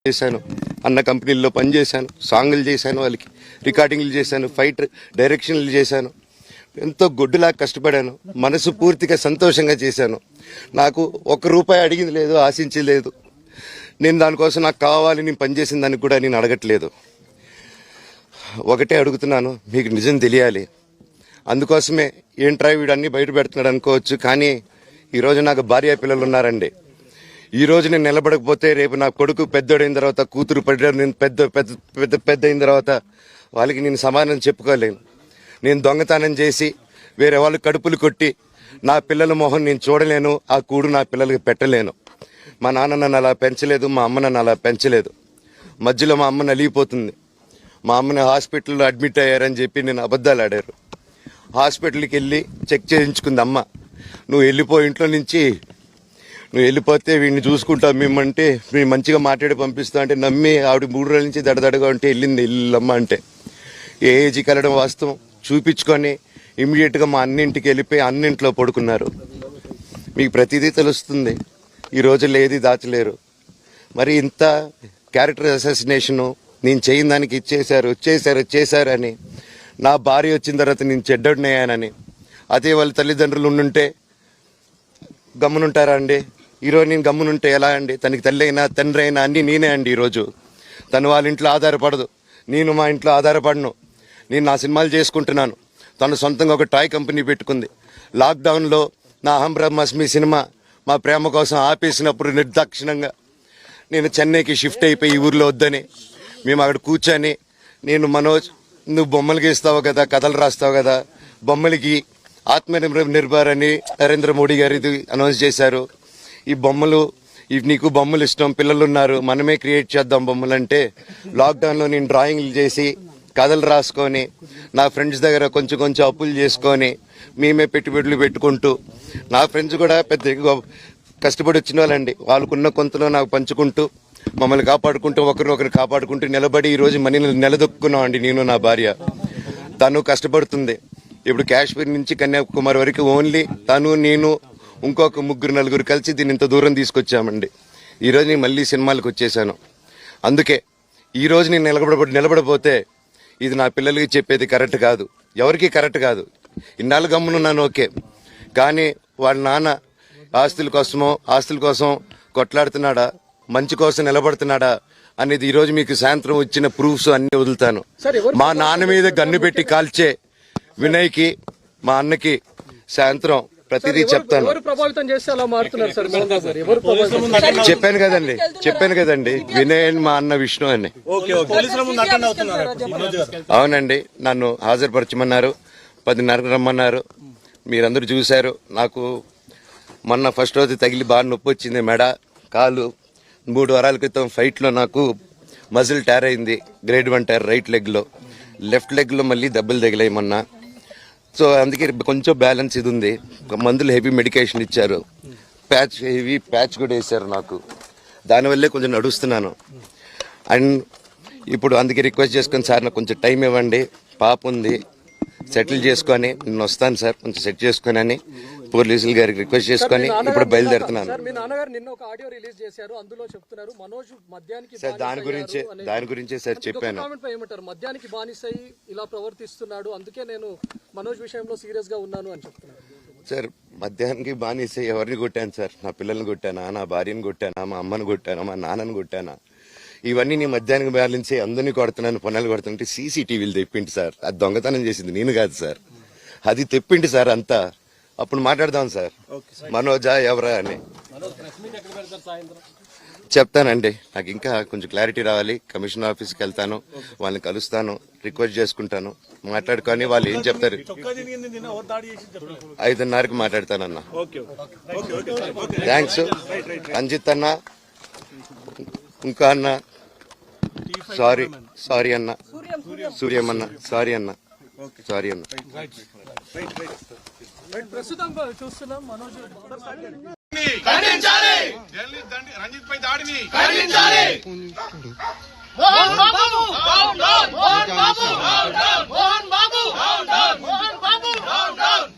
చేశాను, అన్న కంపెనీల్లో పనిచేశాను, సాంగులు చేశాను, వాళ్ళకి రికార్డింగ్లు చేశాను, ఫైట్ డైరెక్షన్లు చేశాను. ఎంతో గొడ్డులా కష్టపడాను, మనసు పూర్తిగా సంతోషంగా చేశాను. నాకు ₹1 అడిగింది లేదు, ఆశించలేదు. నేను దానికోసం నాకు కావాలి, నేను పనిచేసిన దానికి కూడా నేను అడగట్లేదు. ఒకటే అడుగుతున్నాను, మీకు నిజం తెలియాలి. అందుకోసమే ఏంట్రా వీడు అన్నీ బయట పెడుతున్నాడు అనుకోవచ్చు, కానీ ఈరోజు నాకు భార్య పిల్లలు ఉన్నారండి. ఈ రోజు నేను నిలబడకపోతే రేపు నా కొడుకు పెద్దోడైన తర్వాత, కూతురు పెద్ద అయిన తర్వాత వాళ్ళకి నేను సమాధానం చెప్పుకోలేను. నేను దొంగతనం చేసి వేరే వాళ్ళు కడుపులు కొట్టి నా పిల్లల మొహం నేను చూడలేను, ఆ కూడు నా పిల్లలకి పెట్టలేను. మా నాన్న నన్ను అలా పెంచలేదు, మా అమ్మ నన్ను అలా పెంచలేదు. మధ్యలో మా అమ్మ నలిగిపోతుంది. మా అమ్మని హాస్పిటల్లో అడ్మిట్ అయ్యారని చెప్పి నేను అబద్ధాలు ఆడారు. హాస్పిటల్కి వెళ్ళి చెక్ చేయించుకుంది అమ్మ. నువ్వు వెళ్ళిపో ఇంట్లో నుంచి, నువ్వు వెళ్ళిపోతే వీడిని చూసుకుంటావు మేమంటే, మేము మంచిగా మాట్లాడి పంపిస్తా అంటే నమ్మి ఆవిడ 3 రోజుల నుంచి దడదడగా ఉంటే వెళ్ళింది ఇల్లమ్మ అంటే. ఏ ఏజీకి వెళ్ళడం వాస్తవం చూపించుకొని ఇమ్మీడియట్గా మా అన్నింటికి వెళ్ళిపోయి అన్నింట్లో పడుకున్నారు. మీకు ప్రతిదీ తెలుస్తుంది. ఈ రోజుల్లో ఏది దాచలేరు. మరి ఇంత క్యారెక్టర్ అసాసినేషను నేను చేయని దానికి చేశారు అని, నా భార్య వచ్చిన తర్వాత నేను చెడ్డోడినయ్యానని, అదే వాళ్ళ తల్లిదండ్రులు ఉండుంటే గమ్మునుంటారా అండి? ఈరోజు నేను గమ్మునుంటే ఎలా అండి? తనకి తల్లి అయినా తండ్రి అయినా అన్నీ నేనే అండి. ఈరోజు తను వాళ్ళ ఇంట్లో ఆధారపడదు, నేను మా ఇంట్లో ఆధారపడను. నేను నా సినిమాలు చేసుకుంటున్నాను. తను సొంతంగా ఒక టాయ్ కంపెనీ పెట్టుకుంది. లాక్డౌన్లో నా అహం బ్రహ్మాస్మి సినిమా మా ప్రేమ కోసం ఆపేసినప్పుడు నిర్దాక్షిణంగా నేను చెన్నైకి షిఫ్ట్ అయిపోయి ఈ ఊర్లో వద్దని మేము అక్కడ కూర్చొని, నేను మనోజ్ నువ్వు బొమ్మలు గీస్తావు కదా, కథలు రాస్తావు కదా, బొమ్మలకి ఆత్మనిర్భర్ అని నరేంద్ర మోడీ గారు ఇది అనౌన్స్ చేశారు. ఈ బొమ్మలు, నీకు బొమ్మలు ఇష్టం, పిల్లలు ఉన్నారు, మనమే క్రియేట్ చేద్దాం బొమ్మలు అంటే, లాక్డౌన్లో నేను డ్రాయింగ్లు చేసి కథలు రాసుకొని నా ఫ్రెండ్స్ దగ్గర కొంచెం అప్పులు చేసుకొని మేమే పెట్టుబడులు పెట్టుకుంటూ, నా ఫ్రెండ్స్ కూడా పెద్ద కష్టపడి వచ్చిన వాళ్ళండి. వాళ్ళకున్న కొంతలో నాకు పంచుకుంటూ, మమ్మల్ని కాపాడుకుంటూ, ఒకరినొకరు కాపాడుకుంటూ నిలబడి ఈరోజు మనీని నిలదొక్కున్నాం అండి. నేను నా భార్య, తను కష్టపడుతుంది. ఇప్పుడు కాశ్మీర్ నుంచి కన్యాకుమారి వరకు ఓన్లీ తను, నేను, ఇంకొక 3-4 కలిసి దీన్ని ఇంత దూరం తీసుకొచ్చామండి. ఈరోజు నేను మళ్ళీ సినిమాలకు వచ్చేసాను. అందుకే ఈరోజు నేను నిలబడపోతే ఇది నా పిల్లలకి చెప్పేది కరెక్ట్ కాదు, ఎవరికి కరెక్ట్ కాదు. ఇన్నాళ్ళు గమ్మునున్నాను ఓకే, కానీ వాళ్ళ నాన్న ఆస్తుల కోసం కొట్లాడుతున్నాడా, మంచి కోసం నిలబడుతున్నాడా అనేది ఈరోజు మీకు సాయంత్రం వచ్చిన ప్రూఫ్స్ అన్ని వదులుతాను. మా నాన్న మీద గన్ను పెట్టి కాల్చే వినయ్కి, మా అన్నకి సాయంత్రం ప్రతిదీ చెప్తాను. చెప్పాను కదండి, వినయ్ అని మా అన్న విష్ణు అని. అవునండి, నన్ను హాజరుపరచమన్నారు, 10:30 రమ్మన్నారు. మీరందరూ చూశారు. నాకు మొన్న ఫస్ట్ రోజు తగిలి బాగా నొప్పి వచ్చింది, మెడ, కాలు. 3 వారాల క్రితం ఫైట్లో నాకు మజిల్ టైర్ అయింది, గ్రేడ్ 1 టైర్ రైట్ లెగ్లో. లెఫ్ట్ లెగ్లో మళ్ళీ దెబ్బలు తగిలాయి మొన్న. సో అందుకే కొంచెం బ్యాలెన్స్ ఇది ఉంది. మందులు హెవీ మెడికేషన్ ఇచ్చారు, హెవీ ప్యాచ్ కూడా వేశారు నాకు. దానివల్లే కొంచెం నడుస్తున్నాను. అండ్ ఇప్పుడు అందుకే రిక్వెస్ట్ చేసుకొని, సార్ నాకు కొంచెం టైం ఇవ్వండి, పాప ఉంది, సెటిల్ చేసుకొని నేను వస్తాను సార్, కొంచెం సెట్ చేసుకొని అని పోలీసులు గారికి రిక్వెస్ట్ చేసుకొని ఇప్పుడు బయలుదేరుతున్నాను. సార్ దాని గురించే సార్ చెప్పాను. మద్యానికి బానిసై ఇలా ప్రవర్తిస్తున్నాడు, అందుకే నేను మనోజ్ విషయంలో సీరియస్ గా ఉన్నాను అని చెప్తున్నాను. సార్ మద్యానికి బానిసై ఎవరిని కొట్టాను సార్? నా పిల్లల్ని కొట్టానా, నా భార్యను కొట్టానా, మా అమ్మని కొట్టానా, మా నాన్నని కొట్టానా? ఇవన్నీ నీ మద్యానికి బ్యాలెన్స్ అందరినీ కొడుతున్నాను, పొన్నాలు కొడుతుంటే సీసీటీవీలు తెప్పిండి సార్. అది దొంగతనం చేసింది నేను కాదు సార్, అది తెప్పిండి సార్ అంతా. అప్పుడు మాట్లాడదాం సార్, మనోజా ఎవరా అని చెప్తానండి. నాకు ఇంకా కొంచెం క్లారిటీ రావాలి. కమిషనర్ ఆఫీస్కి వెళ్తాను, వాళ్ళని కలుస్తాను, రిక్వెస్ట్ చేసుకుంటాను, మాట్లాడుకొని వాళ్ళు ఏం చెప్తారు. 5:30కి మాట్లాడతానన్నా. థ్యాంక్స్ రంజిత్ అన్న, ఇంకా అన్న సారీ అన్న, సూర్యమన్న సారీ అన్న. ప్రస్తుతం చూస్తున్నాం మనోజ్ రంజిత్ పై దాడిని మోహన్ బాబు